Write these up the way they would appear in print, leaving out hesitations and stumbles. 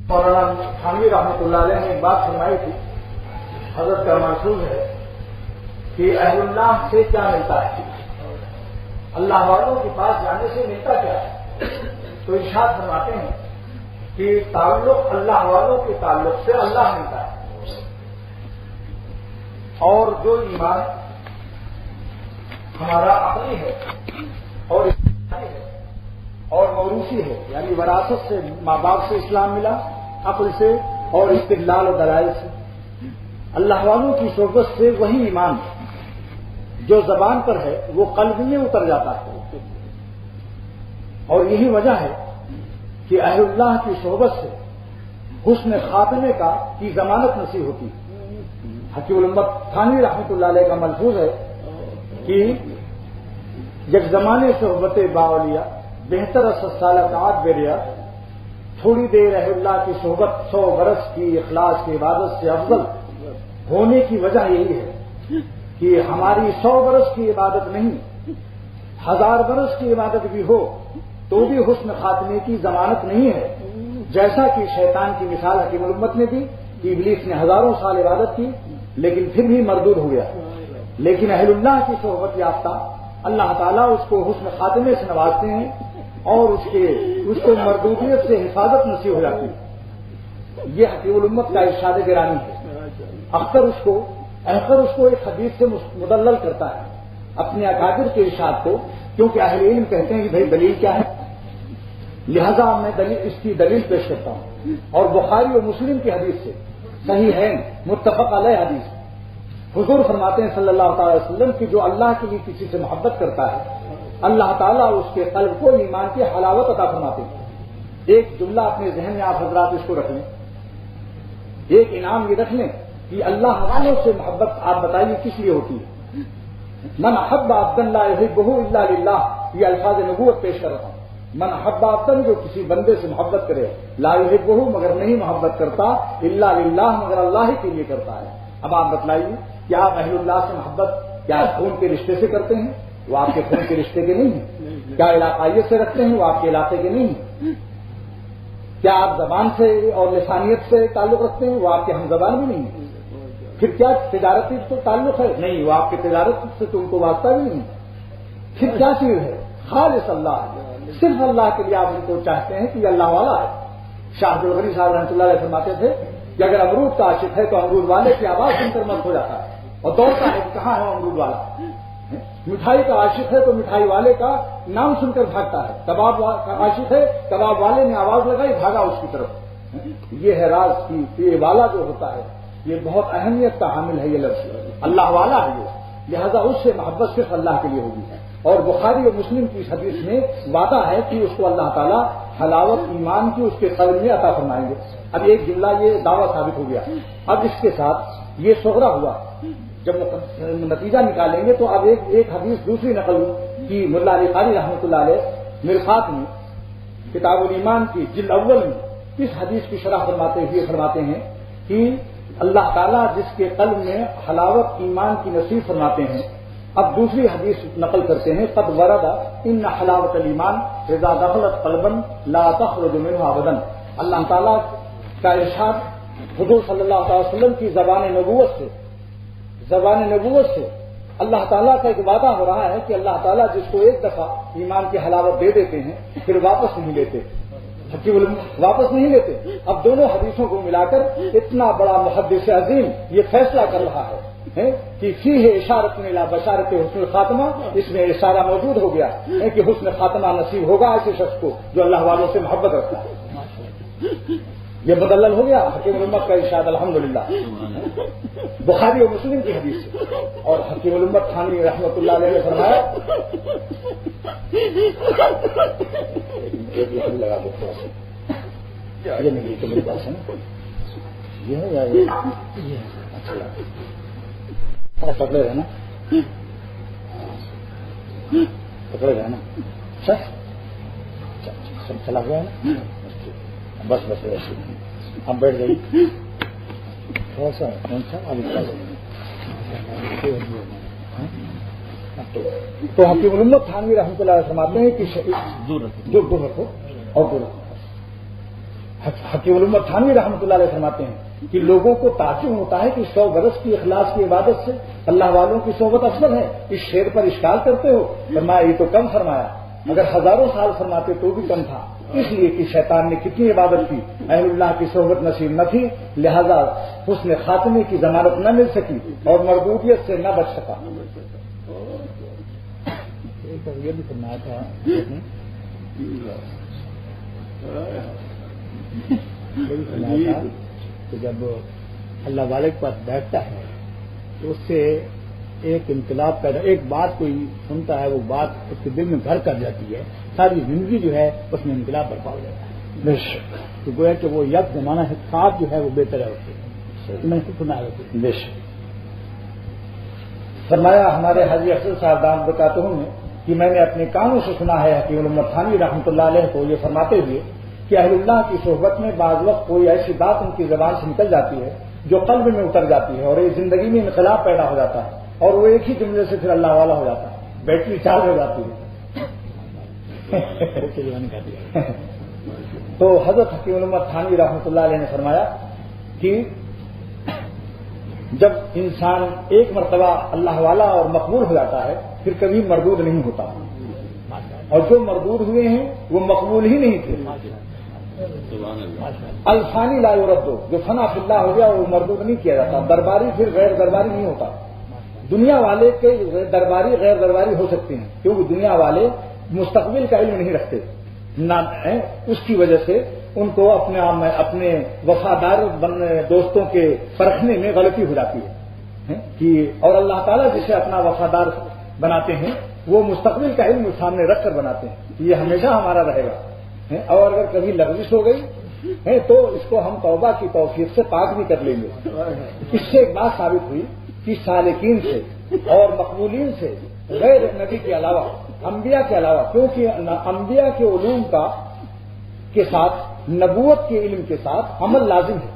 مولانا تھانوی رحمۃ اللہ علیہ نے ایک بات فرمائی تھی، حضرت کا محسوس ہے کہ اہل اللہ سے کیا ملتا ہے، اللہ والوں کے پاس جانے سے ملتا کیا ہے؟ تو ارشاد فرماتے ہیں کہ تعلق اللہ والوں کے تعلق سے اللہ ملتا ہے، اور جو ایمان ہمارا عقلی ہے اور اجتماعی ہے اور موروثی ہے، یعنی وراثت سے ماں باپ سے اسلام ملا، عقل سے اور استدلال و دلائل سے، اللہ والوں کی صحبت سے وہی ایمان جو زبان پر ہے وہ قلب میں اتر جاتا ہے، اور یہی وجہ ہے کہ اہل اللہ کی صحبت سے حسن خاتمے کی ضمانت نصیب ہوتی ہے۔ حکیم الامت تھانوی رحمۃ اللہ علیہ کا ملفوظ ہے کہ یک زمانے صحبت باولیہ بہتر از سالہ تعات بیریا، تھوڑی دیر اہل اللہ کی صحبت 100 برس کی اخلاص کی عبادت سے افضل ہونے کی وجہ یہی ہے کہ ہماری 100 برس کی عبادت نہیں، 1000 برس کی عبادت بھی ہو تو بھی حسن خاتمے کی ضمانت نہیں ہے۔ جیسا کہ شیطان کی مثال حکیم الامت نے دی کہ ابلیس نے 1000 سال عبادت کی لیکن پھر بھی مردود ہو گیا، لیکن اہل اللہ کی صحبت یافتہ اللہ تعالیٰ اس کو حسن خاتمے سے نوازتے ہیں اور اس کو مردودیت سے حفاظت نصیب ہو جاتی ہے۔ یہ حکیم الامت کا ارشاد گرامی ہے۔ اختر اس کو ایک حدیث سے مدلل کرتا ہے اپنے اکابر کے ارشاد کو، کیونکہ اہل علم کہتے ہیں کہ بھائی دلیل کیا ہے، لہذا میں اس کی دلیل پیش کرتا ہوں، اور بخاری اور مسلم کی حدیث سے صحیح ہے، متفق علیہ حدیث، حضور فرماتے ہیں صلی اللہ تعالی وسلم کہ جو اللہ کے لیے کسی سے محبت کرتا ہے اللہ تعالیٰ اس کے قلب کو ایمان کی حلاوت عطا فرماتے ہیں۔ ایک جملہ اپنے ذہن میں آپ حضرات اس کو رکھ لیں، ایک انعام یہ رکھ لیں کہ اللہ والوں سے محبت آپ بتائیے کس لیے ہوتی ہے؟ من احب عبدا لا یحبہ الا للہ، یہ الفاظ نبوت پیش کر رہا ہوں۔ من احب عبدا، جو کسی بندے سے محبت کرے، لا یحبہ مگر نہیں محبت کرتا، الا للہ مگر اللہ ہی کے لیے کرتا ہے۔ اب آپ بتلائیے کیا آپ اہل اللہ سے محبت کیا خون کے رشتے سے کرتے ہیں؟ وہ آپ کے خون کے رشتے کے نہیں ہیں۔ کیا علاقائیت سے رکھتے ہیں؟ وہ آپ کے علاقے کے نہیں ہیں۔ کیا آپ زبان سے اور لسانیت سے تعلق رکھتے ہیں؟ وہ آپ کے ہم زبان بھی نہیں ہیں۔ پھر کیا تجارتی تو تعلق ہے؟ نہیں، وہ آپ کے تجارت سے تو ان کو واسطہ بھی نہیں ہے۔ پھر کیا چیز ہے؟ خالص اللہ، صرف اللہ کے لیے آپ ان کو چاہتے ہیں کہ یہ اللہ والا ہے۔ شاہ عبد الغنی صاحب رحمۃ اللہ علیہ فرماتے تھے کہ اگر امرود کا عاشق ہے تو امرود والے کی آواز سن کر مست ہو جاتا ہے اور دوڑتا ہے کہاں ہے امرود والا۔ مٹھائی کا عاشق ہے تو مٹھائی والے کا نام سن کر بھاگتا ہے، کباب کا عاشق ہے، کباب والے نے آواز لگائی بھاگا اس کی طرف۔ یہ ہے راز کی یہ والا جو ہوتا ہے یہ بہت اہمیت کا حامل ہے، یہ لفظ اللہ والا ہے یہ، لہذا اس سے محبت صرف اللہ کے لیے ہوگی۔ اور بخاری اور مسلم کی حدیث میں وعدہ ہے کہ اس کو اللہ تعالیٰ حلاوت ایمان کی اس کے قلب میں عطا فرمائیں گے۔ اب ایک جملہ یہ دعویٰ ثابت ہو گیا، اب اس کے ساتھ یہ صغرا ہوا، جب نتیجہ نکالیں گے تو اب ایک حدیث دوسری نقل کی ملا علی قاری رحمۃ اللہ علیہ مرقات میں کتاب الایمان کی جلد اول میں اس حدیث کی شرح فرماتے ہیں کہ اللہ تعالیٰ جس کے قلب میں حلاوت ایمان کی نصیب فرماتے ہیں۔ اب دوسری حدیث نقل کرتے ہیں، قد ورد ان حلاوت الایمان اذا دخلت قلبا لا تخرج منه ابدا۔ اللہ تعالیٰ کا ارشاد حضور صلی اللہ علیہ وسلم کی زبان نبوت سے اللہ تعالیٰ کا ایک وعدہ ہو رہا ہے کہ اللہ تعالیٰ جس کو ایک دفعہ ایمان کی حلاوت دے دیتے ہیں پھر واپس نہیں لیتے، واپس نہیں لیتے۔ اب دونوں حدیثوں کو ملا کر اتنا بڑا محدث عظیم یہ فیصلہ کر رہا ہے کہ فیہ اشارۃ الی بشارۃ حسن الخاتمہ، اس میں اشارہ موجود ہو گیا ہے کہ حسن خاتمہ نصیب ہوگا ایسے شخص کو جو اللہ والوں سے محبت رکھتا ہے۔ یہ مدلل ہو گیا حکیم الامت کا ارشاد الحمدللہ بخاری اور مسلم کی حدیث سے۔ اور حکیم الامت تھانوی رحمۃ اللہ علیہ نے فرمایا لگا دو تھوڑا سا، یہ نہیں تو میرے پاس ہے نا، یہ ہے یا یہ اچھا لگا، پکڑے رہے نا، پکڑے رہے نا، سب چلا ہوا ہے نا، بس ایسے اب بیٹھ جائیے تھوڑا سا کون سا تو حکیم الامت تھانوی رحمۃ اللہ علیہ فرماتے ہیں کہ جو دور رکھو اور دور رکھو، حکیم الامت تھانوی رحمۃ اللہ علیہ فرماتے ہیں کہ لوگوں کو تعجب ہوتا ہے کہ 100 برس کی اخلاص کی عبادت سے اللہ والوں کی صحبت افضل ہے، اس شعر پر اشکال کرتے ہو؟ فرمایا یہ تو کم فرمایا، اگر ہزاروں سال فرماتے تو بھی کم تھا، اس لیے کہ شیطان نے کتنی عبادت کی، اہل اللہ کی صحبت نصیب نہ تھی، لہذا حسن خاتمے کی ضمانت نہ مل سکی اور مردودیت سے نہ بچ سکا۔ یہ بھی فرمایا تھا کہ جب اللہ والے کے پاس بیٹھتا ہے تو اس سے ایک انقلاب پیدا، ایک بات کوئی سنتا ہے وہ بات اس کے دل میں گھر کر جاتی ہے، ساری زندگی جو ہے اس میں انقلاب برپا ہو جاتا ہے۔ تو گویا کہ وہ یک زمانہ حساب جو ہے وہ بہتر ہے ہوتے میں نے سنا ہے۔ بے شک فرمایا ہمارے حاجی افضل صاحب دام بتاتے ہوں کہ میں نے اپنے کانوں سے سنا ہے حکیم الامت تھانوی رحمۃ اللہ علیہ کو یہ فرماتے ہوئے کہ اہل اللہ کی صحبت میں بعض وقت کوئی ایسی بات ان کی زبان سے نکل جاتی ہے جو قلب میں اتر جاتی ہے اور یہ زندگی میں انقلاب پیدا ہو جاتا ہے اور وہ ایک ہی جملے سے پھر اللہ والا ہو جاتا ہے، بیٹری چارج ہو جاتی ہے۔ تو حضرت حکیم الامت تھانوی رحمۃ اللہ علیہ نے فرمایا کہ جب انسان ایک مرتبہ اللہ والا اور مقبول ہو جاتا ہے پھر کبھی مردود نہیں ہوتا، اور جو مردود ہوئے ہیں وہ مقبول ہی نہیں تھے۔ الفانی لا یرد، جو فنا فی اللہ ہو گیا وہ مردود نہیں کیا جاتا، درباری پھر غیر درباری نہیں ہوتا۔ دنیا والے کے درباری غیر درباری ہو سکتے ہیں کیونکہ دنیا والے مستقبل کا علم نہیں رکھتے، اس کی وجہ سے ان کو اپنے وفادار دوستوں کے پرکھنے میں غلطی ہو جاتی ہے کہ اور اللہ تعالیٰ جسے اپنا وفادار بناتے ہیں وہ مستقبل کا علم سامنے رکھ کر بناتے ہیں، یہ ہمیشہ ہمارا رہے گا، اور اگر کبھی لغزش ہو گئی تو اس کو ہم توبہ کی توفیق سے پاک بھی کر لیں گے۔ اس سے ایک بات ثابت ہوئی کہ سالکین سے اور مقبولین سے غیر نبی کے علاوہ، انبیاء کے علاوہ، کیونکہ انبیاء کے علوم کے ساتھ نبوت کے علم کے ساتھ عمل لازم ہے،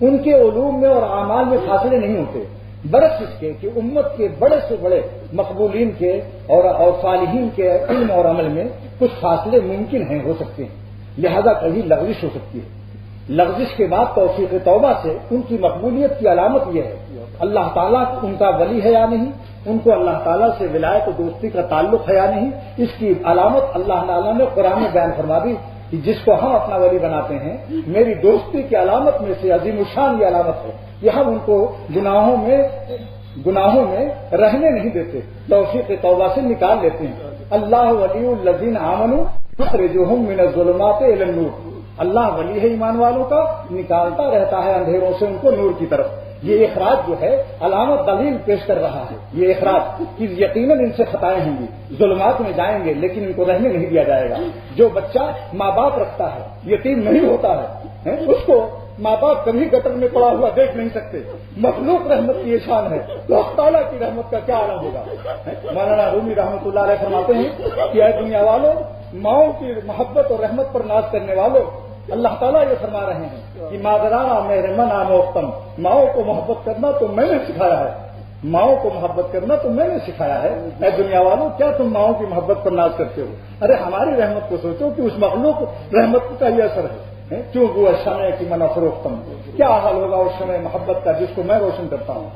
ان کے علوم میں اور اعمال میں فاصلے نہیں ہوتے، برعکس اس کے کہ امت کے بڑے سے بڑے مقبولین کے اور صالحین کے علم اور عمل میں کچھ فاصلے ممکن ہیں، ہو سکتے ہیں، لہذا کبھی لغزش ہو سکتی ہے۔ لغزش کے بعد توفیق توبہ سے ان کی مقبولیت کی علامت یہ ہے اللہ تعالیٰ ان کا ولی ہے یا نہیں، ان کو اللہ تعالیٰ سے ولایت و دوستی کا تعلق ہے یا نہیں، اس کی علامت اللہ تعالیٰ نے قرآن میں بیان فرما دی کہ جس کو ہم اپنا ولی بناتے ہیں میری دوستی کی علامت میں سے عظیم الشان یہ علامت ہے کہ ہم ان کو گناہوں میں رہنے نہیں دیتے، توفیق توبہ سے نکال لیتے ہیں۔ اللہ ولی الذین آمنوا یخرجہم من الظلمات الی النور، اللہ ولی ہے ایمان والوں کا، نکالتا رہتا ہے اندھیروں سے ان کو نور کی طرف۔ یہ اخراج جو ہے علامت دلیل پیش کر رہا ہے، یہ اخراج کہ یقیناً ان سے خطائیں ہوں گی، ظلمات میں جائیں گے لیکن ان کو رہنے نہیں دیا جائے گا۔ جو بچہ ماں باپ رکھتا ہے یتیم نہیں ہوتا ہے، اس کو ماں باپ کبھی گٹر میں پڑا ہوا دیکھ نہیں سکتے، مخلوق رحمت کی یہ شان ہے تو اللہ تعالیٰ کی رحمت کا کیا عالم ہوگا۔ مولانا رومی رحمۃ اللہ علیہ فرماتے ہیں کہ اے دنیا والوں، ماؤں کی محبت اور رحمت پر ناز کرنے والوں، اللہ تعالیٰ یہ فرما رہے ہیں کہ مادرانہ میرے من آموختم، ماؤں کو محبت کرنا تو میں نے سکھایا ہے، ماؤں کو محبت کرنا تو میں نے سکھایا ہے۔ اے دنیا والوں، کیا تم ماؤں کی محبت پر ناز کرتے ہو؟ ارے ہماری رحمت کو سوچو کہ اس مخلوق رحمت کا یہ اثر ہے، کیوں وہ شمع کی من فروختم، کیا حال ہوگا اس شمع محبت کا جس کو میں روشن کرتا ہوں۔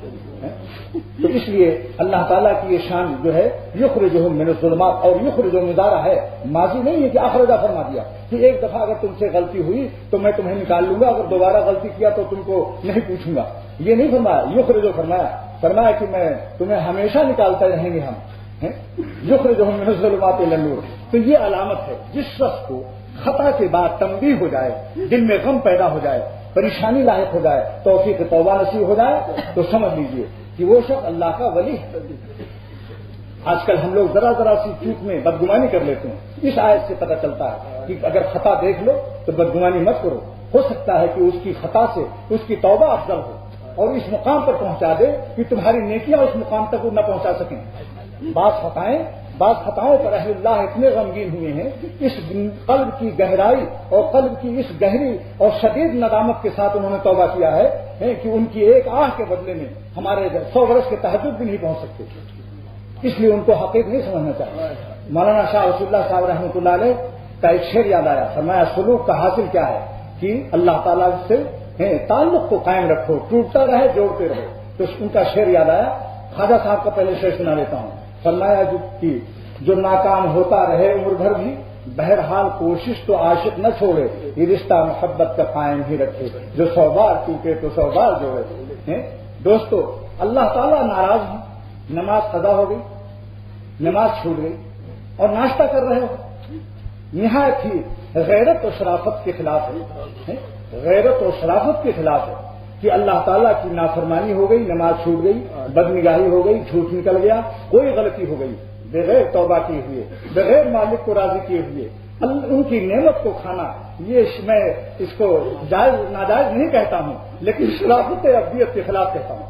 تو اس لیے اللہ تعالیٰ کی یہ شان جو ہے یخرجہم من الظلمات، اور یخرجہم مضارع ہے، ماضی نہیں ہے کہ اخرجہ فرما دیا کہ ایک دفعہ اگر تم سے غلطی ہوئی تو میں تمہیں نکال لوں گا، اگر دوبارہ غلطی کیا تو تم کو نہیں پوچھوں گا، یہ نہیں فرمایا، یخرجو فرمایا کہ میں تمہیں ہمیشہ نکالتے رہیں گے ہم، یخرجہم من الظلمات الی النور۔ تو یہ علامت ہے جس شخص کو خطا کے بعد تنبیہ ہو جائے، دل میں غم پیدا ہو جائے، پریشانی لاحق ہو جائے، توفیق توبہ نصیب ہو جائے تو سمجھ لیجئے کہ وہ شخص اللہ کا ولی ہے۔ آج کل ہم لوگ ذرا سی چوک میں بدگمانی کر لیتے ہیں، اس آیت سے پتہ چلتا ہے کہ اگر خطا دیکھ لو تو بدگمانی مت کرو، ہو سکتا ہے کہ اس کی خطا سے اس کی توبہ افضل ہو اور اس مقام پر پہنچا دے کہ تمہاری نیکیاں اس مقام تک وہ نہ پہنچا سکیں۔ بعض خطاؤں پر اہل اللہ اتنے غمگین ہوئے ہیں، اس قلب کی گہرائی اور قلب کی اس گہری اور شدید ندامت کے ساتھ انہوں نے توبہ کیا ہے کہ ان کی ایک آہ کے بدلے میں ہمارے 100 برس کے تہجد بھی نہیں پہنچ سکتے، اس لیے ان کو حقیق نہیں سمجھنا چاہیے۔ مولانا شاہ رسول اللہ صاحب رحمۃ اللہ علیہ کا ایک شعر یاد آیا، فرمایا سلوک کا حاصل کیا ہے؟ کہ اللہ تعالیٰ سے تعلق کو قائم رکھو، ٹوٹتا رہے جوڑتے رہو. تو ان کا شعر یاد آیا. خواجہ صاحب کا پہلے شعر سنا لیتا ہوں. فرمایا جو ناکام ہوتا رہے عمر بھر بھی، بہرحال کوشش تو عاشق نہ چھوڑے، یہ رشتہ محبت کا قائم ہی رکھے، جو 100 بار ٹوٹے تو 100 بار جوڑے. دوستو اللہ تعالیٰ ناراض ہے. نماز قضا ہو گئی، نماز چھوٹ گئی اور ناشتہ کر رہے ہو، نہایت ہی غیرت و شرافت کے خلاف ہے. غیرت و شرافت کے خلاف ہے کہ اللہ تعالیٰ کی نافرمانی ہو گئی، نماز چھوٹ گئی، بدنگاہی ہو گئی، جھوٹ نکل گیا، کوئی غلطی ہو گئی، بغیر توبہ کیے ہوئے، بغیر مالک کو راضی کیے ہوئے ان کی نعمت کو کھانا. یہ میں اس کو جائز ناجائز نہیں کہتا ہوں، لیکن شرافت ابدیت کے خلاف کہتا ہوں.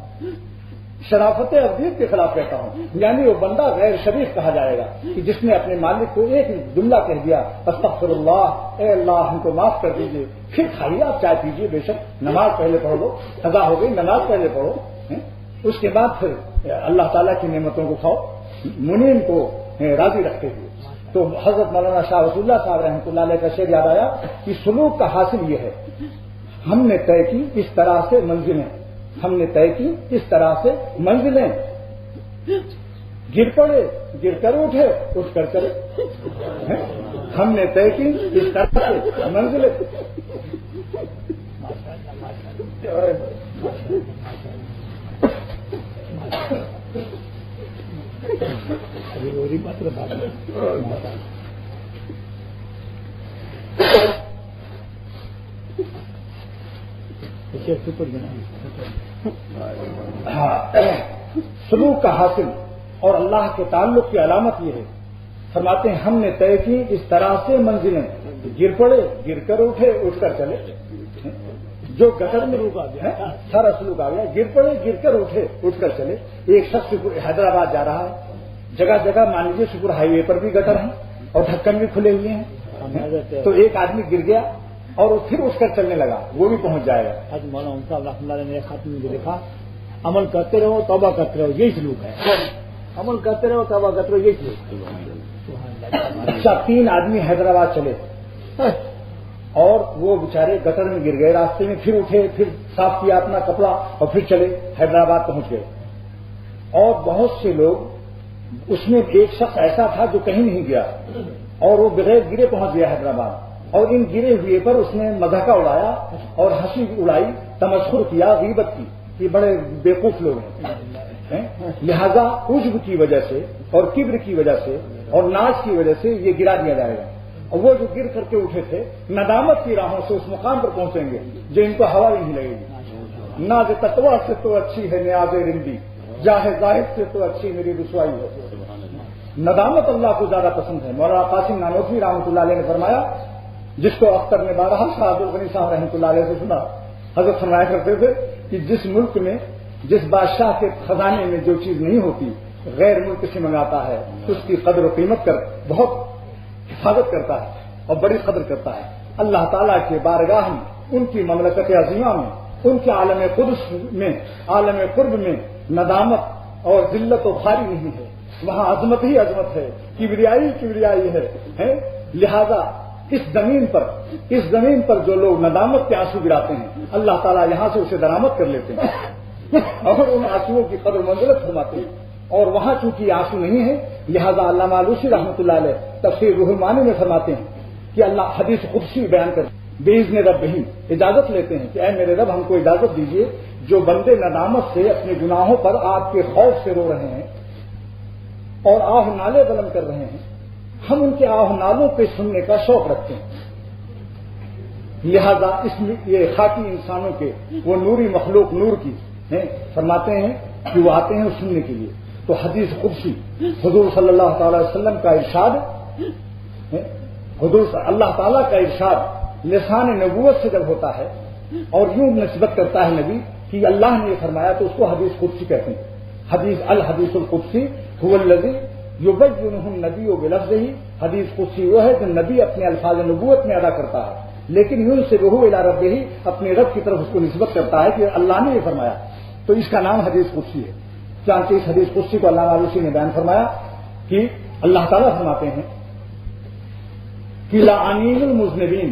شرافت ابدیت کے خلاف کہتا ہوں. یعنی وہ بندہ غیر شریف کہا جائے گا کہ جس نے اپنے مالک کو ایک جملہ کہہ دیا، استغفر اللہ، اے اللہ ہم کو معاف کر دیجیے، پھر کھائیے آپ چائے پیجیے، بے شک نماز پہلے پڑھ لو، قضا ہو گئی نماز پہلے پڑھو، اس کے بعد پھر اللہ تعالیٰ کی نعمتوں کو کھاؤ منیم کو راضی رکھتے ہوئے. تو حضرت مولانا شاہ رسول اللہ صاحب رحمۃ اللہ علیہ کا شعر یاد آیا کہ سلوک کا حاصل یہ ہے، ہم نے طے کی اس طرح سے منزلیں، ہم نے طے کی اس طرح سے منزلیں، گر پڑے گر کر اٹھے اٹھ کر چلے. ہم نے طے کی اس طرح سے منزلیں. سلوک کا حاصل اور اللہ کے تعلق کی علامت یہ ہے. فرماتے ہیں ہم نے طے کی اس طرح سے منزلیں، گر پڑے گر کر اٹھے اٹھ کر چلے. جو گٹر میں روکا گیا سارا سلوک آ گیا، گر پڑے گر کر اٹھے اٹھ کر چلے. ایک شخص حیدرآباد جا رہا ہے، جگہ جگہ مان لیجیے سپر ہائی وے پر بھی گٹر ہیں اور ڈھکن بھی کھلے ہوئے ہیں. تو ایک آدمی گر گیا اور پھر اٹھ کر چلنے لگا، وہ بھی پہنچ جائے گا. حضرت مولانا صاحب رحمۃ اللہ نے خاتون میں لکھا، عمل کرتے رہو توبہ کرتے رہو، یہی سلوک ہے. عمل کرتے رہو توبہ کرتے رہو، یہی سلوک. اچھا 3 آدمی حیدرآباد چلے اور وہ بیچارے گٹر میں گر گئے، راستے میں پھر اٹھے، پھر صاف کیا اپنا کپڑا اور پھر چلے، حیدرآباد پہنچ گئے. اور بہت سے لوگ، اس میں ایک شخص ایسا تھا جو کہیں نہیں گیا اور وہ بغیر گرے پہنچ گیا حیدرآباد. اور ان گرے ہوئے پر اس نے مذاق اڑایا اور ہنسی اڑائی، تمسخر کیا، غیبت کی. یہ بڑے بیوقوف لوگ ہیں. لہذا عجب کی وجہ سے اور کبر کی وجہ سے اور ناز کی وجہ سے یہ گرا دیا جائے گا. اور وہ جو گر کر کے اٹھے تھے ندامت کی راہوں سے اس مقام پر پہنچیں گے جو ان کو ہوا ہی نہیں لگے گی. ناز تقویٰ سے تو اچھی ہے نیاز رندی، جاہ زاہد سے تو اچھی میری رسوائی ہے. ندامت اللہ کو زیادہ پسند ہے. مولانا قاسم نانوتوی رحمۃ اللہ علیہ نے فرمایا، جس کو اختر نے بارہا شاہ عبد الغنی صاحب رحمۃ اللہ علیہ سے سنا، حضرت فرمایا کرتے تھے کہ جس ملک میں جس بادشاہ کے خزانے میں جو چیز نہیں ہوتی غیر ملک سے منگاتا ہے اس کی قدر و قیمت کر بہت حفاظت کرتا ہے اور بڑی قدر کرتا ہے. اللہ تعالیٰ کے بارگاہ میں، ان کی مملکت عظیمہ میں، ان کے عالم قدس میں، عالم قرب میں ندامت اور ذلت و خواری نہیں ہے. وہاں عظمت ہی عظمت ہے، کبریائی کبریائی ہے. لہذا اس زمین پر جو لوگ ندامت کے آنسو گراتے ہیں اللہ تعالیٰ یہاں سے اسے درآمد کر لیتے ہیں اور ان آنسوؤں کی قدر منزلت فرماتے ہیں. اور وہاں چونکہ آنسو نہیں ہے لہذا علامہ آلوسی رحمۃ اللہ علیہ تفسیر روح المعانی میں فرماتے ہیں کہ اللہ حدیث قدسی بیان کر باذن رب ہی اجازت لیتے ہیں کہ اے میرے رب ہم کو اجازت دیجیے، جو بندے ندامت سے اپنے گناہوں پر آپ کے خوف سے رو رہے ہیں اور آہ نالے بلند کر رہے ہیں، ہم ان کے آہ نالوں پہ سننے کا شوق رکھتے ہیں. لہذا اس میں یہ خاکی انسانوں کے وہ نوری مخلوق نور کی فرماتے ہیں کہ وہ آتے ہیں سننے کے لیے. تو حدیث قدسی حضور صلی اللہ تعالی وسلم کا ارشاد، حضور اللہ تعالیٰ کا ارشاد لسان نبوت سے جب ہوتا ہے اور یوں نسبت کرتا ہے نبی کہ اللہ نے یہ فرمایا تو اس کو حدیث قدسی کہتے ہیں. حدیث الحدیث القدسی هو الذی یبینہ النبی بلفظہ. حدیث قدسی وہ ہے جو نبی اپنے الفاظ نبوت میں ادا کرتا ہے لیکن یوں سے رہو الی ربہ، اپنے رب کی طرف اس کو نسبت کرتا ہے کہ اللہ نے یہ فرمایا، تو اس کا نام حدیث قدسی ہے. چانچہ اس حدیث قدسی کو علامہ آلوسی نے بیان فرمایا کہ اللہ تعالیٰ فرماتے ہیں کہ لعنین المذنبین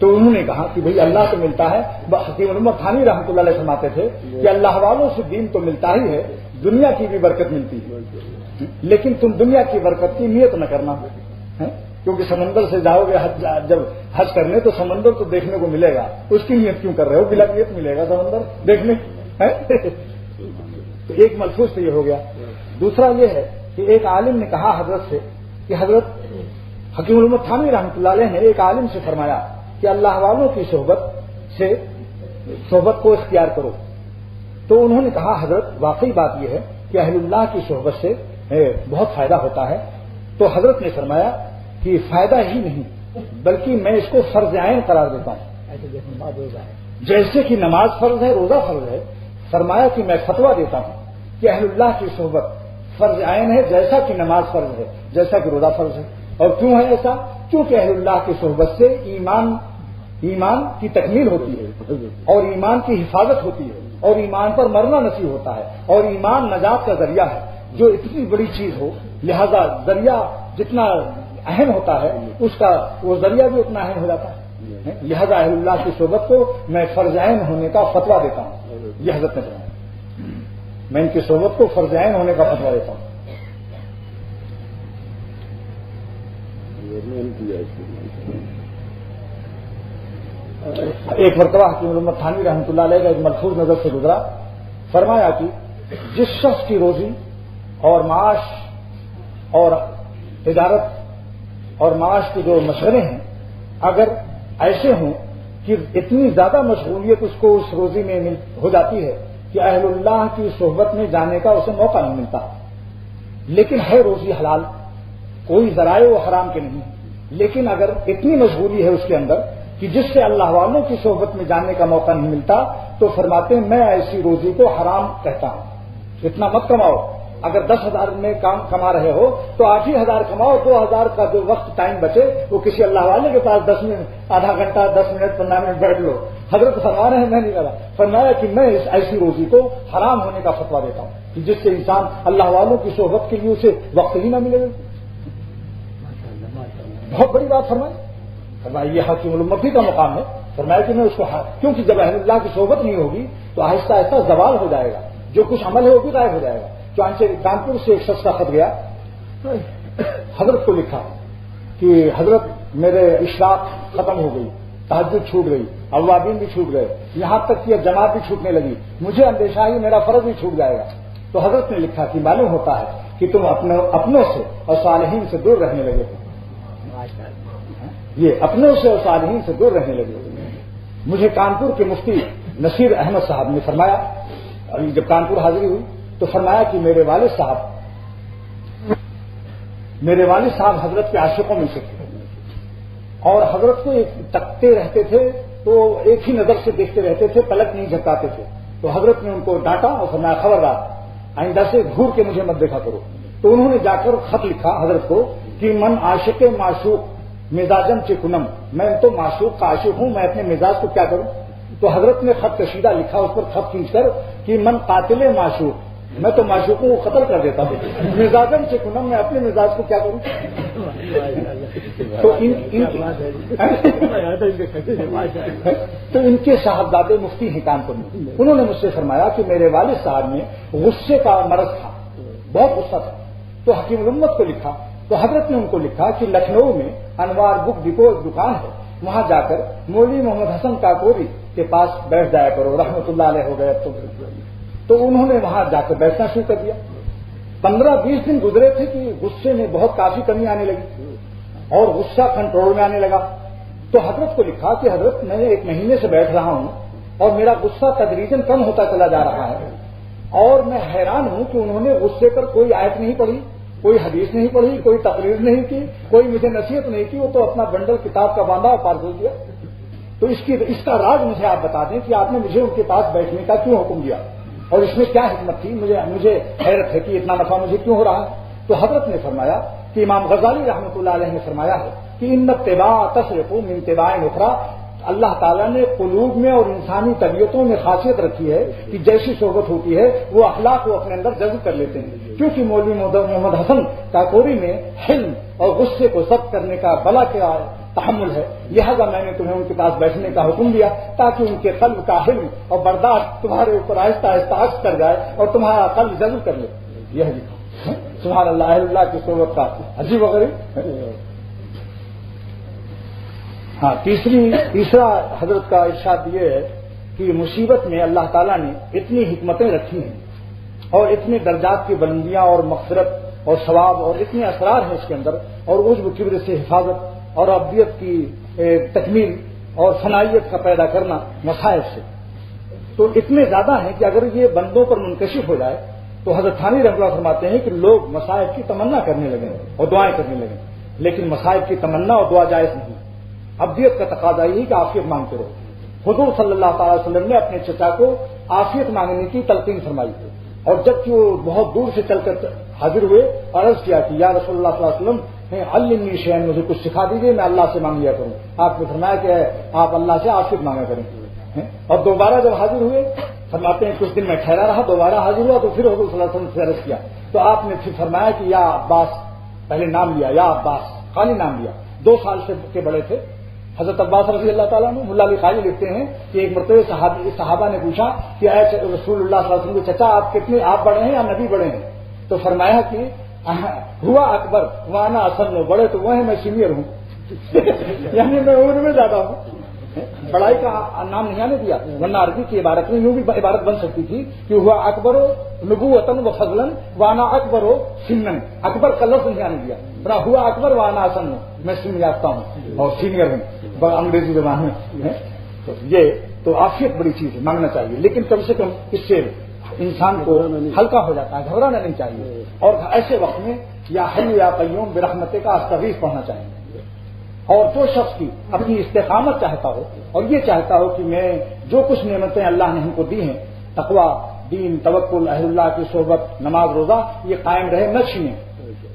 تو انہوں نے کہا کہ بھئی اللہ تو ملتا ہے. حکیم الامت تھانوی رحمۃ اللہ علیہ فرماتے تھے کہ اللہ والوں سے دین تو ملتا ہی ہے, دنیا کی بھی برکت ملتی ہے, لیکن تم دنیا کی برکت کی نیت نہ کرنا, کیونکہ سمندر سے جاؤ گے جب حج کرنے تو سمندر تو دیکھنے کو ملے گا, اس کی نیت کیوں کر رہے ہو؟ بلا نیت ملے گا سمندر دیکھنے. تو ایک ملفوظ تو یہ ہو گیا. دوسرا یہ ہے کہ ایک عالم نے کہا حضرت سے کہ حضرت حکیم الامت تھانوی رحمۃ اللہ علیہ نے ایک عالم سے فرمایا کہ اللہ والوں کی صحبت کو اختیار کرو. تو انہوں نے کہا حضرت واقعی بات یہ ہے کہ اہل اللہ کی صحبت سے بہت فائدہ ہوتا ہے. تو حضرت نے فرمایا کہ فائدہ ہی نہیں بلکہ میں اس کو فرض عین قرار دیتا ہوں. جیسے کہ نماز فرض ہے, روزہ فرض ہے, فرمایا کہ میں فتویٰ دیتا ہوں کہ اہل اللہ کی صحبت فرض عین ہے, جیسا کہ نماز فرض ہے, جیسا کہ روزہ فرض ہے. اور کیوں ہے ایسا؟ کیونکہ اہل اللہ کی صحبت سے ایمان کی تکمیل ہوتی ہے اور ایمان کی حفاظت ہوتی ہے اور ایمان پر مرنا نصیب ہوتا ہے, اور ایمان نجات کا ذریعہ ہے جو اتنی بڑی چیز ہو, لہذا ذریعہ جتنا اہم ہوتا ہے اس کا وہ ذریعہ بھی اتنا اہم ہو جاتا ہے. لہذا اہل اللہ کی صحبت کو میں فرض عین ہونے کا فتویٰ دیتا ہوں. یہ حضرت نے فرمایا میں ان کی صحبت کو فرض عین ہونے کا فتویٰ دیتا ہوں. ایک مرتبہ حکیم الامت تھانوی رحمۃ اللہ علیہ کا ایک ملفوظ نظر سے گزرا, فرمایا کہ جس شخص کی روزی اور معاش اور تجارت اور معاش کے جو مشغلے ہیں اگر ایسے ہوں کہ اتنی زیادہ مشغولیت اس کو اس روزی میں ہو جاتی ہے کہ اہل اللہ کی صحبت میں جانے کا اسے موقع نہیں ملتا, لیکن ہے روزی حلال, کوئی ذرائع و حرام کے نہیں, لیکن اگر اتنی مشغولی ہے اس کے اندر کہ جس سے اللہ والوں کی صحبت میں جانے کا موقع نہیں ملتا, تو فرماتے ہیں میں ایسی روزی کو حرام کہتا ہوں. اتنا مت کماؤ, اگر 10,000 میں کام کما رہے ہو تو 8,000 کماؤ, 2,000 کا جو وقت ٹائم بچے وہ کسی اللہ والے کے پاس 10 منٹ, آدھا گھنٹہ, 10 منٹ, 15 منٹ بیٹھ لو. حضرت فرما رہے ہیں میں نہیں کرا, فرمایا کہ میں اس ایسی روزی کو حرام ہونے کا فتویٰ دیتا ہوں کہ جس سے انسان اللہ والوں کی صحبت کے لیے اسے وقت ہی نہ ملے. بہت بڑی بات فرمائی, یہ حکیم الامتی کا مقام ہے. فرمایا کہ میں اس کو کیونکہ جب اہل اللہ کی صحبت نہیں ہوگی تو آہستہ آہستہ زوال ہو جائے گا, جو کچھ عمل ہے وہ بھی غائب ہو جائے گا. چانچے کانپور سے ایک شخص کا خط گیا, حضرت کو لکھا کہ حضرت میرے اشراق ختم ہو گئی, تہجد چھوٹ گئی, اوابین بھی چھوٹ گئے, یہاں تک کہ اب جماعت بھی چھوٹنے لگی, مجھے اندیشہ ہی میرا فرض بھی چھوٹ جائے گا. تو حضرت نے لکھا کہ معلوم ہوتا ہے کہ تم اپنوں سے اور صالحین سے دور رہنے لگے. یہ اپنوں سے اور صالحین سے دور رہنے لگے. مجھے کانپور کے مفتی نصیر احمد صاحب نے فرمایا, جب کانپور حاضری ہوئی تو فرمایا کہ میرے والد صاحب حضرت کے عاشقوں میں سے تھے اور حضرت کو تکتے رہتے تھے تو ایک ہی نظر سے دیکھتے رہتے تھے, پلک نہیں جھپکاتے تھے. تو حضرت نے ان کو ڈانٹا اور فرمایا خبردار آئندہ سے گھور کے مجھے مت دیکھا کرو. تو انہوں نے جا کر خط لکھا حضرت کو کہ من عاشق معشوق مزاجم چکنم, میں تو معشوق کا عاشق ہوں, میں اپنے مزاج کو کیا کروں. تو حضرت نے خط کشیدہ لکھا, اس پر خط کھینچ کر کہ من قاتل معشوق, میں تو معشوقوں کو قتل کر دیتا ہوں, مزاجم چکنم, میں اپنے مزاج کو کیا کروں. تو ان کے صاحبزادے مفتی ہیں کانپور میں, انہوں نے مجھ سے فرمایا کہ میرے والد صاحب میں غصے کا مرض تھا, بہت غصہ تھا. تو حکیم الامت کو لکھا تو حضرت نے ان کو لکھا کہ لکھنؤ میں انوار بک ڈپو ایک دکان ہے, وہاں جا کر مولوی محمد حسن کاکوری کے پاس بیٹھ جایا کرو, رحمۃ اللہ علیہ ہو گئے. تو انہوں نے وہاں جا کر بیٹھنا شروع کر دیا. 15-20 دن گزرے تھے کہ غصے میں بہت کافی کمی آنے لگی اور غصہ کنٹرول میں آنے لگا. تو حضرت کو لکھا کہ حضرت میں 1 مہینے سے بیٹھ رہا ہوں اور میرا غصہ تدریجاً کم ہوتا چلا جا رہا ہے, اور میں حیران ہوں کہ انہوں نے غصے پر کوئی آیت نہیں پڑھی, کوئی حدیث نہیں پڑھی, کوئی تقریر نہیں کی, کوئی مجھے نصیحت نہیں کی, وہ تو اپنا بنڈل کتاب کا باندھا اور پارسل کیا. تو اس کا راز مجھے آپ بتا دیں کہ آپ نے مجھے ان کے پاس بیٹھنے کا کیوں حکم دیا اور اس میں کیا حکمت تھی. مجھے حیرت ہے کہ اتنا نفع مجھے کیوں ہو رہا ہے. تو حضرت نے فرمایا کہ امام غزالی رحمۃ اللہ علیہ نے فرمایا ہے کہ ان اتباع تصرف من اتباع اخرى, اللہ تعالیٰ نے قلوب میں اور انسانی طبیعتوں میں خاصیت رکھی ہے کہ جیسی صحبت ہوتی ہے وہ اخلاق کو اپنے اندر جذب کر لیتے ہیں. کیونکہ مولوی محمد حسن کاکوری میں حلم اور غصے کو ضبط کرنے کا بلا کیا تحمل ہے، لہذا میں نے تمہیں ان کے پاس بیٹھنے کا حکم دیا تاکہ ان کے قلب کا حلم اور برداشت تمہارے اوپر آہستہ آہستہ عکس کر جائے اور تمہارا قلب جذب کر لے. یہ لکھا سبحان اللہ، اللہ کی صحبت کا عجیب وغیرہ. ہاں تیسرا حضرت کا ارشاد یہ ہے کہ مصیبت میں اللہ تعالیٰ نے اتنی حکمتیں رکھی ہیں اور اتنے درجات کی بلندیاں اور مغفرت اور ثواب اور اتنے اسرار ہیں اس کے اندر، اور عجب و کبر سے حفاظت اور ابدیت کی تکمیل اور فنائیت کا پیدا کرنا مصائب سے تو اتنے زیادہ ہیں کہ اگر یہ بندوں پر منکشف ہو جائے تو حضرت تھانوی رحمۃ اللہ فرماتے ہیں کہ لوگ مصائب کی تمنا کرنے لگیں اور دعائیں کرنے لگیں، لیکن مصائب کی تمنا اور دعا جائز نہیں. ابدیت کا تقاضا یہی کہ عافیت مانگتے رہو. حضور صلی اللہ تعالی وسلم نے اپنے چچا کو عافیت مانگنے کی تلقین فرمائی تھی، اور جبکہ وہ بہت دور سے چل کر حاضر ہوئے اور عرض کیا کہ یا رسول اللہ صلی اللہ علیہ وسلم علمنی شیئا، مجھے کچھ سکھا دیجیے میں اللہ سے مانگ لیا کروں. آپ نے فرمایا کہ آپ اللہ سے عافیت مانگا کریں. اور دوبارہ جب حاضر ہوئے فرماتے ہیں کچھ دن میں ٹھہرا رہا، دوبارہ حاضر ہوا تو پھر حضور صلی اللہ علیہ وسلم سے عرض کیا تو آپ نے پھر فرمایا کہ یا عباس، پہلے نام لیا یا عباس، خالی نام لیا. 2 سال سے کے بڑے تھے حضرت عباس رضی اللہ تعالیٰ عنہ. ملا علی قاری لکھتے ہیں کہ ایک مرتبہ صحابہ نے پوچھا کہ اے رسول اللہ صلی اللہ علیہ وسلم کے چچا آپ کتنے، آپ بڑے ہیں یا نبی بڑے ہیں؟ تو فرمایا کہ ہوا اکبر وانا اصل، بڑے تو وہ ہیں میں سینئر ہوں یعنی میں عمر میں زیادہ ہوں. بڑائی کا نام نہیں آنے دیا، ورنہ عربی کی عبارت میں یوں بھی عبارت بن سکتی تھی کہ ہوا اکبر ہو نبوتن و فضلن وانا اکبر ہو سنن. اکبر کا لفظ نہیں آنے دیا، بڑا ہوا اکبر وانا اصل ہوں، میں سن یافتہ ہوں اور سینئر ہوں انگریزی زبان میں. تو یہ تو عافیت بڑی چیز ہے، مانگنا چاہیے، لیکن کم سے کم اس سے انسان کو ہلکا ہو جاتا ہے، گھبرانا نہیں چاہیے. اور ایسے وقت میں یا حی یا قیوم برحمتہ کا استغیث پڑھنا چاہیے. اور جو شخص کی اپنی استقامت چاہتا ہو اور یہ چاہتا ہو کہ میں جو کچھ نعمتیں اللہ نے ہم کو دی ہیں، تقویٰ، دین، توکل، اہل اللہ کی صحبت، نماز، روزہ، یہ قائم رہے نہ چھینے،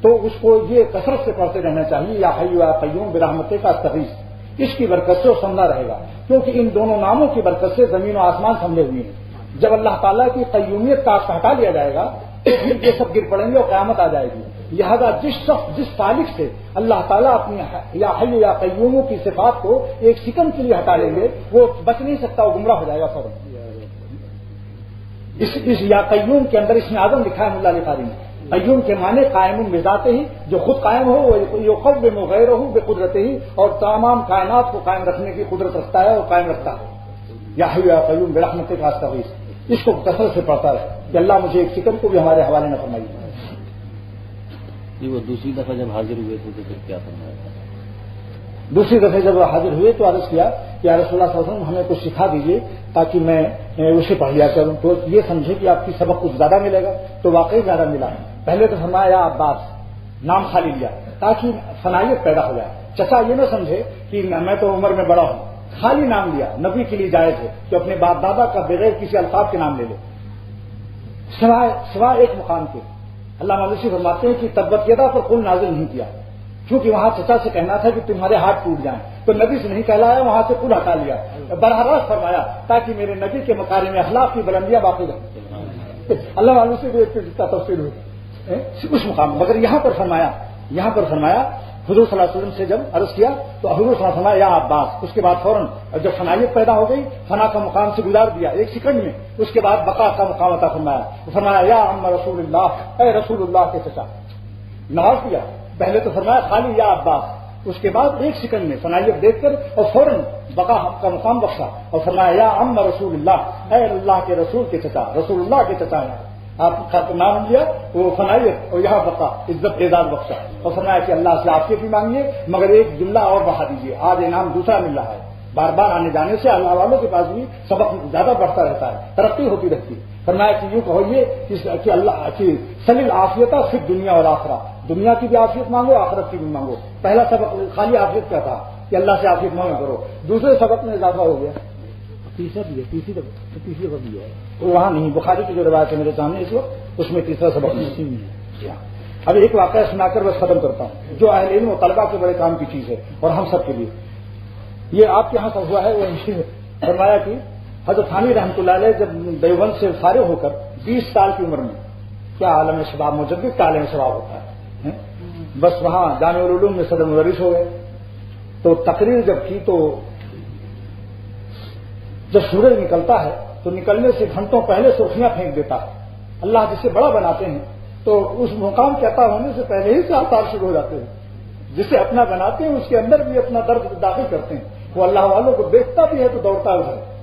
تو اس کو یہ کثرت سے پڑھتے رہنا چاہیے یا حی یا قیوم برحمتہ کا استغیث. اس کی برکت سے وہ سمجھا رہے گا، کیونکہ ان دونوں ناموں کی برکت سے زمین و آسمان سمجھے ہوئے ہیں. جب اللہ تعالیٰ کی قیومیت کا ہٹا لیا جائے گا یہ سب گر پڑیں گے اور قیامت آ جائے گی. لہذا جس شخص جس سالک سے اللہ تعالیٰ اپنی یا حی یا قیوم کی صفات کو ایک سیکنڈ کے لیے ہٹا لیں گے وہ بچ نہیں سکتا، وہ گمراہ ہو جائے گا فوراً. اس یا قیوم کے اندر اس میں اعظم لکھا ہے ملا علی قاری نے. قیوم کے معنی قائم بذاتہ ہی، جو خود قائم ہو، یقوم غیرہ بقدرتہ ہی، اور تمام کائنات کو قائم رکھنے کی قدرت رکھتا ہے اور قائم رکھتا ہے. یا حی یا قیوم برحمتہ کا استغیث، اس کو کثرت سے پڑھتا رہے کہ اللہ مجھے ایک سیکنڈ کو بھی ہمارے حوالے نہ فرمائیے. جی وہ دوسری دفعہ جب حاضر ہوئے تھے تو پھر کیا فرمایا؟ دوسری دفعہ جب حاضر ہوئے تو عرض کیا کہ یا رسول اللہ صلی اللہ علیہ وسلم ہمیں کچھ سکھا دیجیے تاکہ میں اسے پڑھ لیا کروں. تو یہ سمجھے کہ آپ کی سبق کچھ زیادہ ملے گا، تو واقعی زیادہ ملا. پہلے تو فرمایا یا عباس، نام خالی لیا تاکہ فنائیت پیدا ہو جائے. چچا یہ نہ سمجھے کہ میں تو عمر میں بڑا ہوں، خالی نام لیا. نبی کے لیے جائز ہے کہ اپنے باپ دادا کا بغیر کسی الفاظ کے نام لے لے، سوائے ایک مقام کے. اللہ مالوسی فرماتے ہیں کہ تبت یدا پر قل نازل نہیں کیا، کیونکہ وہاں چچا سے کہنا تھا کہ تمہارے ہاتھ ٹوٹ جائیں، تو نبی سے نہیں کہلایا، وہاں سے قل ہٹا لیا. براہ راست فرمایا تاکہ میرے نبی کے مکارم اخلاق کی بلندیاں باقی رہیں. اللہ مالوسی کو تفصیل ہوئی اس مقام. مگر یہاں پر فرمایا حضور صلی اللہ علیہ وسلم سے جب عرض کیا تو حضور صلی اللہ علیہ وسلم یا عباس. اس کے بعد فوراً جب فنائیت پیدا ہو گئی، فنا کا مقام سے گزار دیا ایک سیکنڈ میں، اس کے بعد بقا کا مقام عطا فرمایا یا عم رسول اللہ، اے رسول اللہ کے چچا. نواز دیا، پہلے تو فرمایا خالی یا عباس، اس کے بعد ایک سیکنڈ میں فنائیت دیکھ کر اور فوراً بقا کا مقام بخشا اور فرمایا یا عم رسول اللہ، اے اللہ کے رسول کے چچا، رسول اللہ کے چچا. آپ کا نام لیا، وہ فنائیت اور یہاں بقا عزت اعزاز بخشا اور فرمایا کہ اللہ سے عافیت بھی مانگیے، مگر ایک جملہ اور بڑھا دیجیے، آج انعام دوسرا مل رہا ہے. بار بار آنے جانے سے اللہ والوں کے پاس بھی سبق زیادہ بڑھتا رہتا ہے، ترقی ہوتی رہتی ہے. فرمایا کہ یوں کہو یہ کہ اللہ کی سلیل عافیتہ صرف دنیا اور آخرہ، دنیا کی بھی عافیت مانگو، آخرت کی بھی مانگو. پہلا سبق خالی عافیت کا تھا کہ اللہ سے عافیت مانگا کرو، دوسرے سبق میں اضافہ ہو گیا. تیسری سبق بھی ہے وہاں نہیں، بخاری کی جو روایت ہے میرے سامنے اس وقت، اس میں تیسرا سبق نہیں. اب ایک واقعہ سنا کر بس ختم کرتا ہوں جو اہل علم و طلبہ کے بڑے کام کی چیز ہے اور ہم سب کے لیے. یہ آپ کے یہاں سب ہوا ہے. وہ فرمایا کہ حضرت تھانوی رحمۃ اللہ علیہ جب دیوبند سے فارغ ہو کر 20 سال کی عمر میں، کیا عالم شباب مجدد کا عالم شباب ہوتا ہے، بس وہاں جامع العلوم میں صدر مدرس ہو گئے. تو تقریر جب کی تو جب سورج نکلتا ہے تو نکلنے سے گھنٹوں پہلے سرخیاں پھینک دیتا ہے. اللہ جسے بڑا بناتے ہیں تو اس مقام کے عطا ہونے سے پہلے ہی سے آثار شروع ہو جاتے ہیں. جسے اپنا بناتے ہیں اس کے اندر بھی اپنا درد داخل کرتے ہیں. وہ اللہ والوں کو دیکھتا بھی ہے تو دوڑتا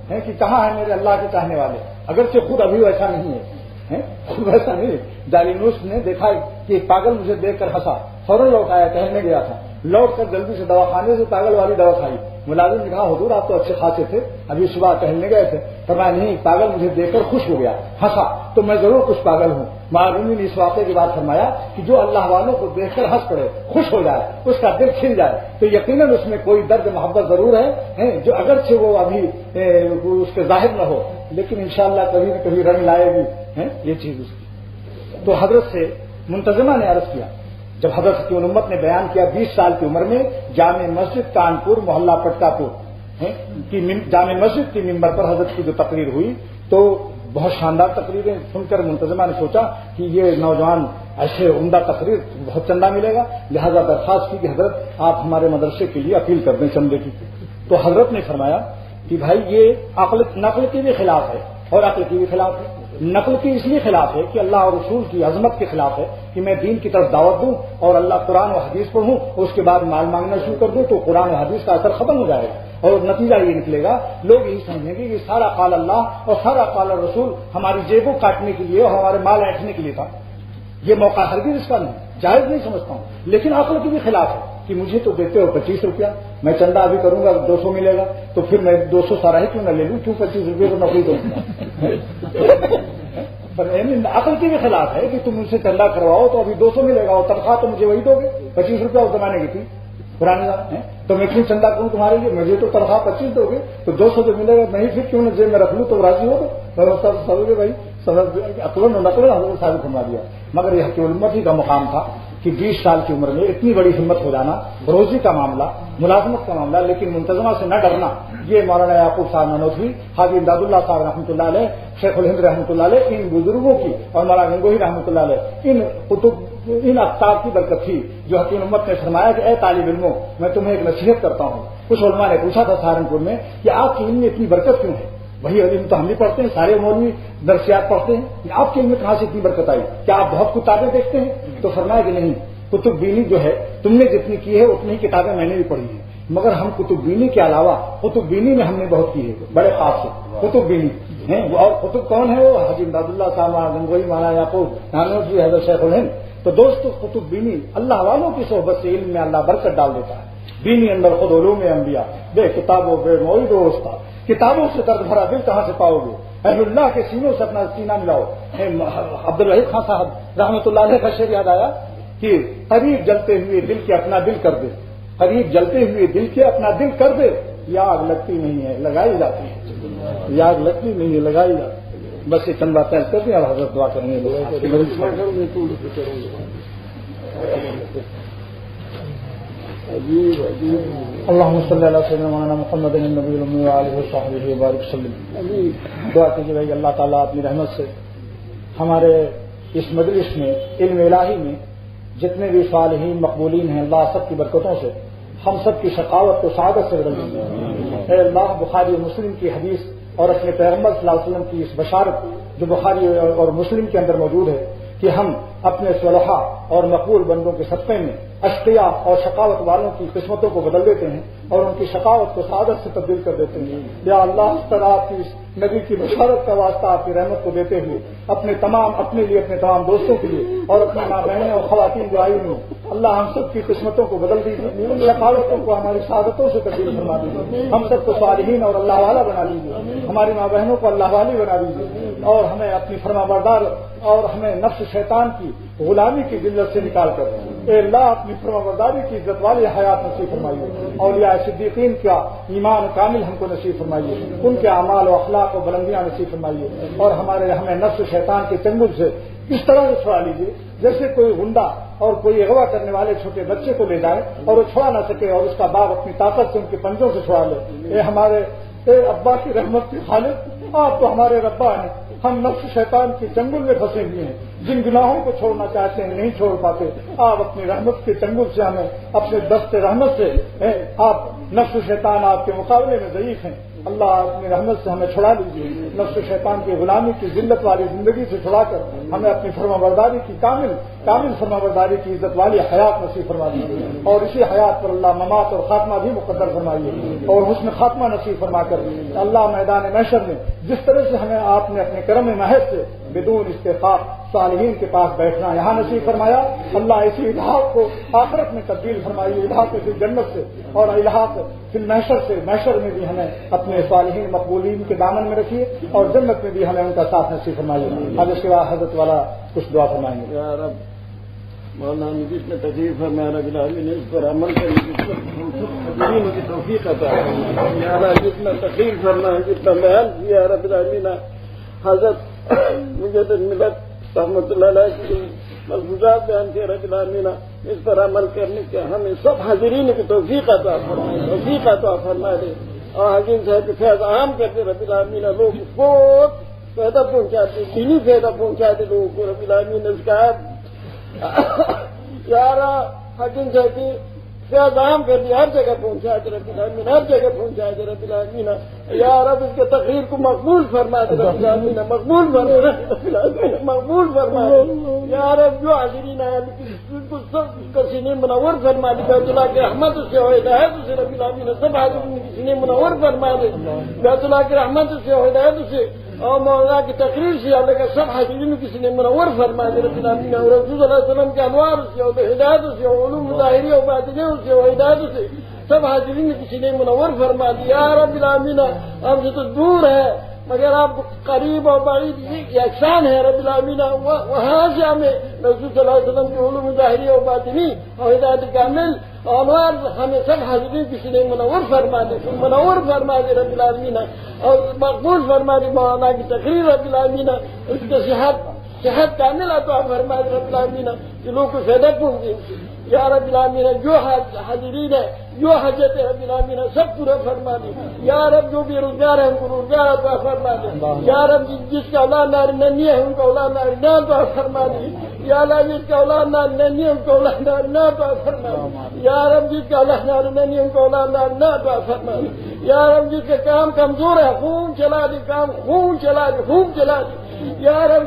ہے کہ کہاں ہے میرے اللہ کے چاہنے والے، اگرچہ خود ابھی ویسا نہیں ہے، خود ویسا نہیں ہے. جالینوس نے دیکھا کہ پاگل مجھے دیکھ کر ہنسا، فوراً لوٹ آیا، ٹہلنے گیا تھا، لوٹ کر جلدی سے دواخانے سے پاگل والی دوا کھائی. ملازم نے کہا حضور آپ تو اچھے خاصے تھے، ابھی صبح ٹہلنے گئے تھے. فرمایا نہیں، پاگل مجھے دیکھ کر خوش ہو گیا، ہنسا تو میں ضرور کچھ پاگل ہوں. معلومی نے اس واقعے کے بعد فرمایا کہ جو اللہ والوں کو دیکھ کر ہنس پڑے، خوش ہو جائے، اس کا دل کھل جائے تو یقیناً اس میں کوئی درد محبت ضرور ہے جو اگرچہ وہ ابھی اس کے ظاہر نہ ہو لیکن انشاءاللہ کبھی نہ کبھی رنگ لائے گی یہ چیز اس کی. تو حضرت سے منتظمہ نے عرض کیا، جب حضرت کی امت نے بیان کیا 20 سال کی عمر میں جامع مسجد کانپور محلہ پٹکا پور کی جامع مسجد کی ممبر پر حضرت کی جو تقریر ہوئی تو بہت شاندار تقریریں سن کر منتظمہ نے سوچا کہ یہ نوجوان ایسے عمدہ تقریر بہت چندہ ملے گا، لہذا درخواست کی کہ حضرت آپ ہمارے مدرسے کے لیے اپیل کر دیں چندے کی. تو حضرت نے فرمایا کہ بھائی یہ نقل کے بھی خلاف ہے اور عقل کی بھی خلاف ہے. نقل کی اس لیے خلاف ہے کہ اللہ اور رسول کی عظمت کے خلاف ہے کہ میں دین کی طرف دعوت دوں اور اللہ قرآن و حدیث پڑھوں اس کے بعد مال مانگنا شروع کر دوں تو قرآن و حدیث کا اثر ختم ہو جائے گا اور نتیجہ یہ نکلے گا لوگ یہی سمجھیں گے کہ سارا قال اللہ اور سارا قال رسول ہماری جیبوں کاٹنے کے لیے اور ہمارے مال اینٹنے کے لیے تھا. یہ موقع ہرگز اس کا نہیں، جائز نہیں سمجھتا ہوں، لیکن عقل کے بھی خلاف ہے کہ مجھے تو دیتے ہو 25 روپیہ، میں چندہ ابھی کروں گا 200 ملے گا تو پھر میں 200 سارا ہی کیوں نہ لے لوں، کیوں 25 روپئے کو نوکری دوں گا. پر عقل کے بھی خلاف ہے کہ تم ان سے چندہ کرواؤ تو ابھی 200 ملے گا اور تنخواہ تو مجھے وہی دو گے، 25 روپیہ اس زمانے کی تھی پرانے زمانے تو میں کیوں چندہ کروں تمہارے لیے، مجھے تو تنخواہ 25 دو گے تو 200 جو ملے گا میں پھر کیوں نہ جیب میں رکھ لوں تو راضی ہو تو سمجھ گے بھائی عقل و نقل حضرت ثابت فرما دیا. مگر یہ حکیم الامت ہی کا مقام تھا کہ 20 سال کی عمر میں اتنی بڑی ہمت ہو جانا، روزی کا معاملہ، ملازمت کا معاملہ، لیکن منتظمہ سے نہ ڈرنا. یہ مولانا یعقوب صاحب نانوتوی، حاجی امداد اللہ صاحب رحمۃ اللہ علیہ، شیخ الہند رحمۃ اللہ علیہ، ان بزرگوں کی اور مولانا گنگوہی رحمۃ اللہ علیہ ان اقطاب کی برکت تھی جو حکیم امت نے فرمایا کہ اے طالب علموں میں تمہیں ایک نصیحت کرتا ہوں. کچھ علماء نے پوچھا تھا سہارنپور میں کہ آپ کے علم میں اتنی برکت کیوں ہے؟ وہی علم تو ہم بھی پڑھتے ہیں، سارے مولوی درسیات پڑھتے ہیں، آپ کے علم میں کہاں سے اتنی برکت آئی؟ کیا آپ بہت کتابیں دیکھتے ہیں؟ تو فرمایا کہ نہیں، کتب بینی جو ہے تم نے جتنی کی ہے اتنی کتابیں میں نے بھی پڑھی ہیں، مگر ہم کتب بینی کے علاوہ کتب بینی میں ہم نے بہت کی ہے، بڑے خاص سے کتب بینی ہیں. اور کتب کون ہے؟ وہ حاجی امداد اللہ صاحب گنگوہی، مولانا یعقوب نانوتوی، حضرت شیخ الہند. تو دوستو کتب بینی اللہ والوں کی صحبت سے علم میں اللہ برکت ڈال دیتا ہے. بینی اندر خود علوم انبیاء، بے کتابوں بے موعد و استاد، کتابوں سے درد بھرا دل کہاں سے پاؤ گے؟ اہل اللہ کے سینوں سے اپنا سینہ ملاؤ. عبدالوحید خان صاحب رحمۃ اللہ علیہ کا شعر یاد آیا کہ قریب جلتے ہوئے دل کے اپنا دل کر دے، قریب جلتے ہوئے دل کے اپنا دل کر دے، یہ آگ لگتی نہیں ہے لگائی جاتی ہے، یہ آگ لگتی نہیں ہے لگائی جاتی ہے. بس یہ چند باتیں کر دیں اور حضرت دعا کریں گے. اللهم صل على سيدنا مولانا محمد النبي الأمي وآله وصحبه وبارك وسلم. دعا کیجیے بھائی اللہ تعالیٰ اپنی رحمت سے ہمارے اس مجلس میں علم الہی میں جتنے بھی صالحین مقبولین ہیں اللہ سب کی برکتوں سے ہم سب کی شقاوت کو سعادت سے بدل دیں. اے اللہ بخاری اور مسلم کی حدیث اور اپنے پیغمبر صلی اللہ علیہ وسلم کی اس بشارت جو بخاری اور مسلم کے اندر موجود ہے کہ ہم اپنے صلحاء اور مقبول بندوں کے صدقے میں اشقیاء اور شقاوت والوں کی قسمتوں کو بدل دیتے ہیں اور ان کی شقاوت کو سعادت سے تبدیل کر دیتے ہیں. یا اللہ اس طرح آپ کی نبی کی بشارت کا واسطہ آپ کی رحمت کو دیتے ہوئے اپنے لیے اپنے تمام دوستوں کے لیے اور اپنی ماں بہنیں اور خواتین جو آئی ہوں اللہ ہم سب کی قسمتوں کو بدل دیجیے، شقاوتوں کو ہماری سعادتوں سے تبدیل فرما دیجیے، ہم سب کو صالحین اور اللہ والا بنا دیجیے، ہماری ماں بہنوں کو اللہ والی بنا دیجیے اور ہمیں اپنی فرما بردار اور ہمیں نفس شیطان کی غلامی کی ذلت سے نکال کر اے اللہ اپنی فرما برداری کی عزت والی حیات نصیب فرمائیے. اولیاء صدیقین کا ایمان کامل ہم کو نصیب فرمائیے، ان کے اعمال و اخلاق و بلندیاں نصیب فرمائیے اور ہمیں نفس شیطان کے چنگل سے اس طرح سے چھڑا لیجیے جیسے کوئی غنڈہ اور کوئی اغوا کرنے والے چھوٹے بچے کو لے جائے اور وہ چھڑا نہ سکے اور اس کا باپ اپنی طاقت سے ان کے پنجوں سے چھڑا لے. اے ابا کی رحمت کے خالق آپ تو ہمارے ربا ہیں، ہم نفس شیطان کے چنگل میں پھنسے ہوئے ہیں، جن گناہوں کو چھوڑنا چاہتے ہیں نہیں چھوڑ پاتے. آپ اپنی رحمت کے چنگل سے ہمیں، اپنے دست رحمت سے، آپ نفس شیطان آپ کے مقابلے میں ضعیف ہیں، اللہ اپنی رحمت سے ہمیں چھڑا لیجیے. نفس شیطان کی غلامی کی ذلت والی زندگی سے چھڑا کر ہمیں اپنی فرما برداری کی کامل فرما برداری کی عزت والی حیات نصیب فرما دیجیے، اور اسی حیات پر اللہ ممات اور خاتمہ بھی مقدر فرمائیے، اور حسن خاتمہ نصیب فرما کر اللہ میدان محشر میں جس طرح سے ہمیں آپ نے اپنے کرم محض سے بدون استحقاق صالحین کے پاس بیٹھنا یہاں نصیب فرمایا، اللہ اسی الحاق کو آخرت میں تبدیل فرمائیے، الحاق فی جنت سے اور الحاق فی محشر سے، محشر میں بھی ہمیں اپنے صالحین مقبولین کے دامن میں رکھیے، اور جنت میں بھی ہمیں ان کا ساتھ نصیب فرمائیے. اب اس کے بعد حضرت والا کچھ دعا فرمائیں گے. یا رب مولانا نے جس نے تکلیف ہے میرا بلامی نے اس پر عمل کرنے کی توفیق عطا فرمائے. یا رب جتنا تکلیف کرنا ہے، جتنا بیان کیا رب العالمین، حضرت مجھے تو ملت رحمۃ اللہ علیہ کی ملفوظات بیان کیا رب العالمین، اس پر عمل کرنے کے ہمیں سب حاضرین کی توفیق عطا فرمائے، توفیق عطا فرما دے. اور حکیم صاحب کے فیض عام کرتے رب العالمین، لوگ بہت فائدہ پہنچاتے، دینی فائدہ پہنچاتے لوگوں کو رب العالمین. اس کا یار حکیم صاحب کی فیض عام کر دیا، ہر جگہ پہنچا دے رب العالمین، ہر جگہ پہنچا دے رب العالمین. یا رب اس کے تقریر کو مقبول فرما دے رب العالمین، مقبول فرما دے رب العالمین، مقبول فرما دے. یا رب جو حاضرین آئے ان کو سب کا سینے منور فرما دے، بیت اللہ کے رحمت سے اور ہدایت سے رب العالمین سب حاضرین کے سینے منور فرما دے، بیت اللہ کے رحمت سے اور ہدایت سے اور مولانا کی تقریر سے اللہ کا سب حاضرین کسی نے منور فرما دے رب العالمین، اور رسول صلی اللہ علیہ وسلم کے انوار سے اور ہدایت سے اور علوم ظاہری اور باطنی سے اور ہدایت سے سب حاضرین کسی نے منور فرما دیا. رب العالمین ہم سے تو دور ہے مگر آپ قریب اور بعید یہ احسان ہے رب العالمین، وہاں سے ہمیں رسول صلی اللہ علیہ وسلم کے علوم ظاہری اور باطنی اور ہدایت کامل انوار ہمیں سب حاضرین کسی نے منور فرما دے، منور فرما دے رب العالمین، اور مقبول فرما دے مولانا کی تقریر رب العالمین. اس کے صحت کامل عطا فرما دے رب العالمین، کہ لوگ کو فائدہ پہنچے. یا رب العالمین جو حاضرین ہے، جو حاجت ہے رب العالمین سب پورا فرما دے. یا رب جو بے روزگار ہے ان کو روزگار عطا فرما دے. یا رب جس کا اولاد نارینہ نہیں ہے ان کو اولاد نارینہ عطا فرما دے. یا اللہ جس کا اولاد نارینہ نہیں ہے ان کو اولاد نارینہ عطا فرما دے. یا رب جس کا اولاد نارینہ نہیں ہے ان کو اولاد نارینہ عطا فرما دے. یا رب جس کا کام کمزور ہے خون چلا دے، کام خون چلا دے، خون چلا دے. یا رب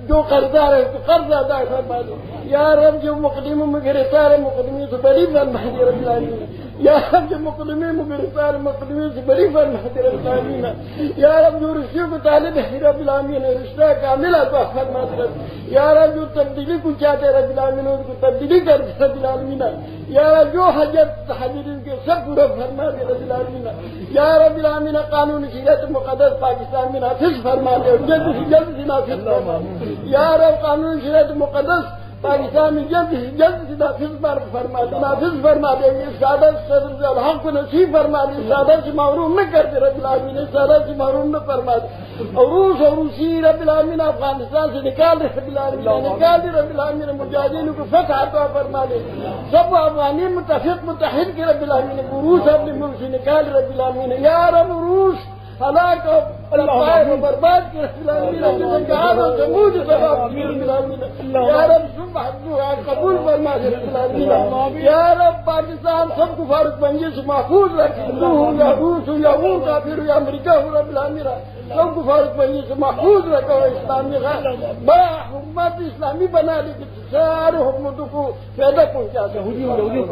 جو قرضدار ہے تو قرض ادا فرما دے. یا رب جو مقدموں میں گرفتار ہے مقدمے سے بری فرما دے رب العالمین. یا رب جو مقدمے میں گرفتار ہے مقدمے سے بری فرما دے رب العالمین. یا رب جو رشتوں کو طالب ہے رب العالمین رشتہ کامل عطا فرما دے. یا رب جو تبدیلی کو چاہتے ہیں رب العالمین ان کو تبدیلی کر دے رب العالمین. یا رب جو حاجت حاضرین کے سب پورا فرما دے رب العالمین. یا رب العالمین قانون شریعت مقدس پاکستان میں نافذ فرما دے، جلد سے نافذ فرما دے. یا رب قانون شریعت مقدس پاکستان میں جلد سے نافذ فرما دے، نافذ فرما دے. سعادت صدر الحق کو نصیب فرما دے، سعادت سے محروم نہ کر دے رب العالمین، سعادت سے محروم نہ فرما دے. عروس اور روسی رب العالمین افغانستان سے نکال دے رب العالمین، نکال دے رب العالمین. مجاہدین کو فتح عطا فرما دے، سب افغانی متحد کے رب العالمین. عروس اپنے ملک سے نکال دے رب العالمین. یا رب عروس ہلاک اور برباد کے رب العالمین، یا رب قبول فرما دے رب العالمین. یا رب پاکستان سب کو فاروق بنجے سے محفوظ رکھے، یا روس ہو یا وہ کافر ہو یا امریکہ ہو رب العالمین سب کو فاروق بنجے سے محفوظ رکھا ہو. اسلامی بڑا حکومت اسلامی بنا دے کہ سارے حکومتوں کو فائدہ پہنچا دے.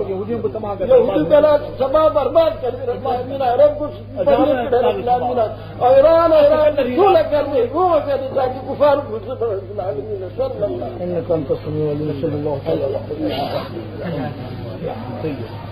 یہودیوں کو تمام سبا برباد کر دے رب العالمین. عرب کو رب العالمین اور ایران صلح کر دے، وہ کر دے تاکہ کفار کو رب العالمین صلی اللہ علیہ وسلم.